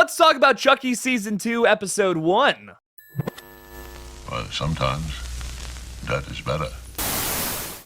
Let's talk about Chucky Season 2, Episode 1. Well, sometimes that is better.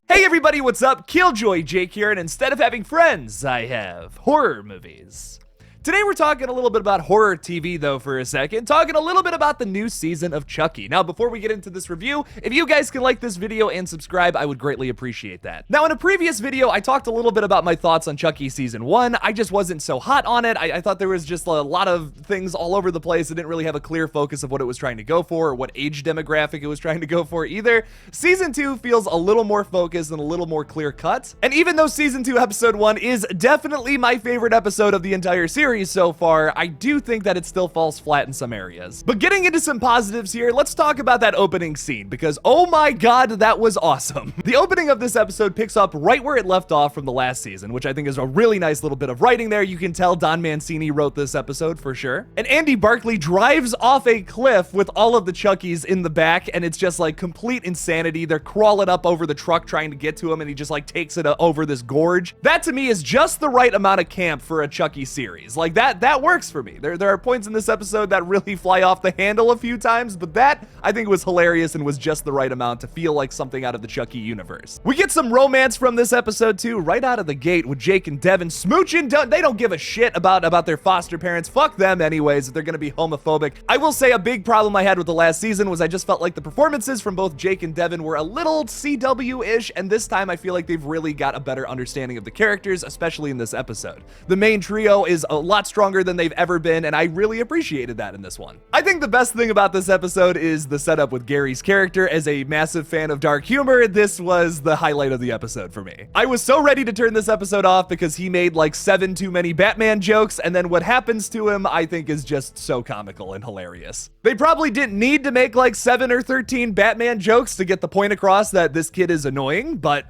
Hey everybody, what's up? KillJoy Jake here, and instead of having friends, I have horror movies. Today we're talking a little bit about horror TV though for a second, talking a little bit about the new season of Chucky. Now before we get into this review, if you guys can like this video and subscribe, I would greatly appreciate that. Now in a previous video, I talked a little bit about my thoughts on Chucky Season 1. I just wasn't so hot on it. I thought there was just a lot of things all over the place. It didn't really have a clear focus of what it was trying to go for or what age demographic it was trying to go for either. Season 2 feels a little more focused and a little more clear cut. And even though Season 2 Episode 1 is definitely my favorite episode of the entire series so far, I do think that it still falls flat in some areas. But getting into some positives here, let's talk about that opening scene because oh my god, that was awesome. The opening of this episode picks up right where it left off from the last season, which I think is a really nice little bit of writing there. You can tell Don Mancini wrote this episode for sure. And Andy Barclay drives off a cliff with all of the Chuckies in the back, and it's just like complete insanity. They're crawling up over the truck trying to get to him, and he just like takes it over this gorge. That to me is just the right amount of camp for a Chucky series. Like that works for me. There are points in this episode that really fly off the handle a few times, but that I think was hilarious and was just the right amount to feel like something out of the Chucky universe. We get some romance from this episode too, right out of the gate with Jake and Devin smooching. They don't give a shit about their foster parents. Fuck them anyways, if they're gonna be homophobic. I will say a big problem I had with the last season was I just felt like the performances from both Jake and Devin were a little CW-ish, and this time I feel like they've really got a better understanding of the characters, especially in this episode. The main trio is a lot stronger than they've ever been, and I really appreciated that in this one. I think the best thing about this episode is the setup with Gary's character. As a massive fan of dark humor, this was the highlight of the episode for me. I was so ready to turn this episode off because he made like 7 too many Batman jokes, and then what happens to him I think is just so comical and hilarious. They probably didn't need to make like 7 or 13 Batman jokes to get the point across that this kid is annoying, but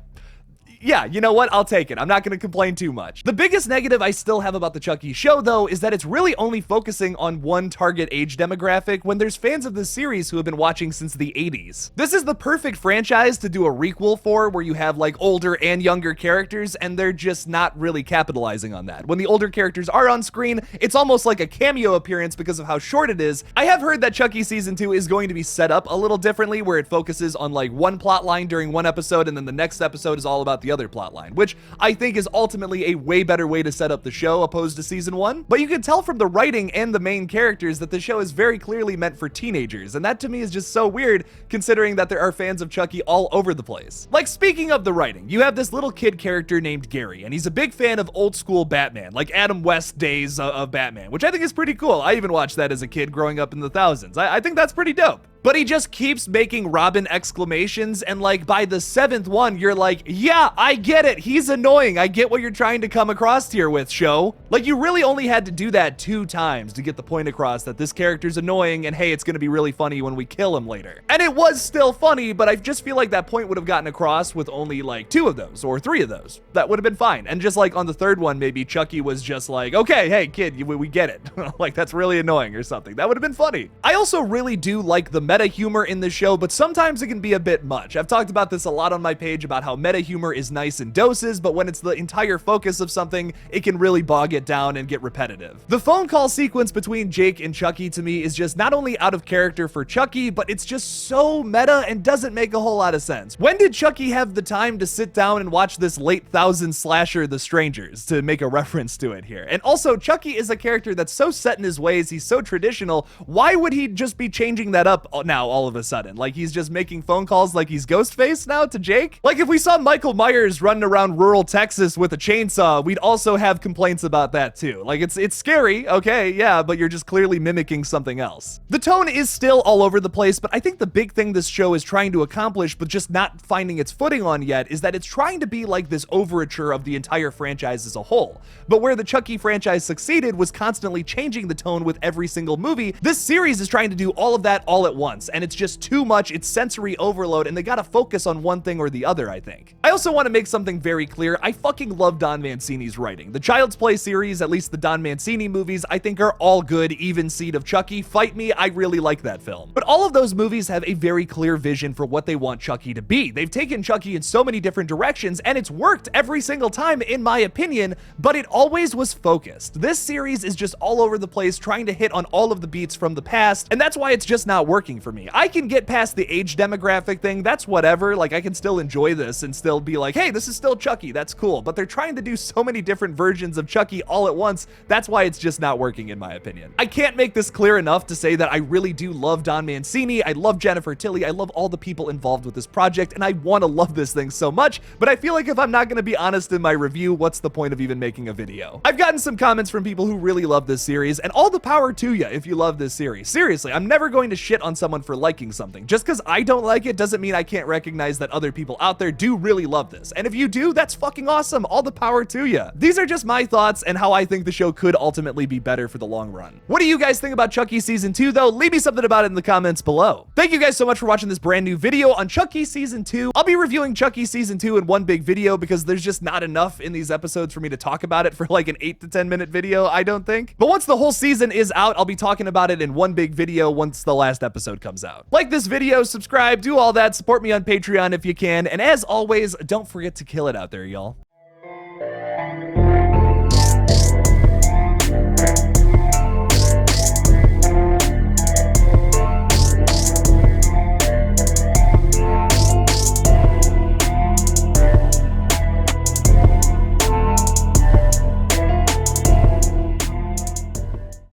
yeah, you know what? I'll take it. I'm not going to complain too much. The biggest negative I still have about the Chucky show, though, is that it's really only focusing on one target age demographic when there's fans of this series who have been watching since the 80s. This is the perfect franchise to do a requel for, where you have like older and younger characters, and they're just not really capitalizing on that. When the older characters are on screen, it's almost like a cameo appearance because of how short it is. I have heard that Chucky Season 2 is going to be set up a little differently, where it focuses on like one plot line during one episode, and then the next episode is all about the other plot line, which I think is ultimately a way better way to set up the show opposed to Season 1. But you can tell from the writing and the main characters that the show is very clearly meant for teenagers, and that to me is just so weird considering that there are fans of Chucky all over the place. Like, speaking of the writing, you have this little kid character named Gary, and he's a big fan of old school Batman, like Adam West days of Batman, which I think is pretty cool. I even watched that as a kid growing up in the thousands. I think that's pretty dope. But he just keeps making Robin exclamations, and like by the 7th one, you're like, yeah, I get it. He's annoying. I get what you're trying to come across here with, show. Like, you really only had to do that 2 times to get the point across that this character's annoying, and hey, it's gonna be really funny when we kill him later. And it was still funny, but I just feel like that point would have gotten across with only like 2 of those or 3 of those. That would have been fine. And just like on the 3rd one, maybe Chucky was just like, okay, hey kid, we get it. Like, that's really annoying or something. That would have been funny. I also really do like the meta humor in the show, but sometimes it can be a bit much. I've talked about this a lot on my page about how meta humor is nice in doses, but when it's the entire focus of something, it can really bog it down and get repetitive. The phone call sequence between Jake and Chucky to me is just not only out of character for Chucky, but it's just so meta and doesn't make a whole lot of sense. When did Chucky have the time to sit down and watch this late 2000s slasher, The Strangers, to make a reference to it here? And also, Chucky is a character that's so set in his ways, he's so traditional. Why would he just be changing that up now all of a sudden? Like, he's just making phone calls like he's Ghostface now to Jake? Like, if we saw Michael Myers running around rural Texas with a chainsaw, we'd also have complaints about that too. Like, it's scary, okay, yeah, but you're just clearly mimicking something else. The tone is still all over the place, but I think the big thing this show is trying to accomplish, but just not finding its footing on yet, is that it's trying to be like this overture of the entire franchise as a whole. But where the Chucky franchise succeeded was constantly changing the tone with every single movie. This series is trying to do all of that all at once. once, and it's just too much. It's sensory overload, and they gotta focus on one thing or the other, I think. I also want to make something very clear. I fucking love Don Mancini's writing. The Child's Play series, at least the Don Mancini movies, I think are all good. Even Seed of Chucky, fight me, I really like that film. But all of those movies have a very clear vision for what they want Chucky to be. They've taken Chucky in so many different directions, and it's worked every single time, in my opinion, but it always was focused. This series is just all over the place, trying to hit on all of the beats from the past, and that's why it's just not working for me. I can get past the age demographic thing, that's whatever, like I can still enjoy this and still be like, hey, this is still Chucky, that's cool, but they're trying to do so many different versions of Chucky all at once, that's why it's just not working in my opinion. I can't make this clear enough to say that I really do love Don Mancini, I love Jennifer Tilly, I love all the people involved with this project, and I want to love this thing so much, but I feel like if I'm not going to be honest in my review, what's the point of even making a video? I've gotten some comments from people who really love this series, and all the power to you if you love this series. Seriously, I'm never going to shit on someone for liking something. Just because I don't like it doesn't mean I can't recognize that other people out there do really love this. And if you do, that's fucking awesome. All the power to you. These are just my thoughts and how I think the show could ultimately be better for the long run. What do you guys think about Chucky Season 2 though? Leave me something about it in the comments below. Thank you guys so much for watching this brand new video on Chucky Season 2. I'll be reviewing Chucky Season 2 in one big video because there's just not enough in these episodes for me to talk about it for like an 8 to 10 minute video, I don't think. But once the whole season is out, I'll be talking about it in one big video once the last episode comes out. Like this video, subscribe, do all that, support me on Patreon if you can, and as always, don't forget to kill it out there, y'all.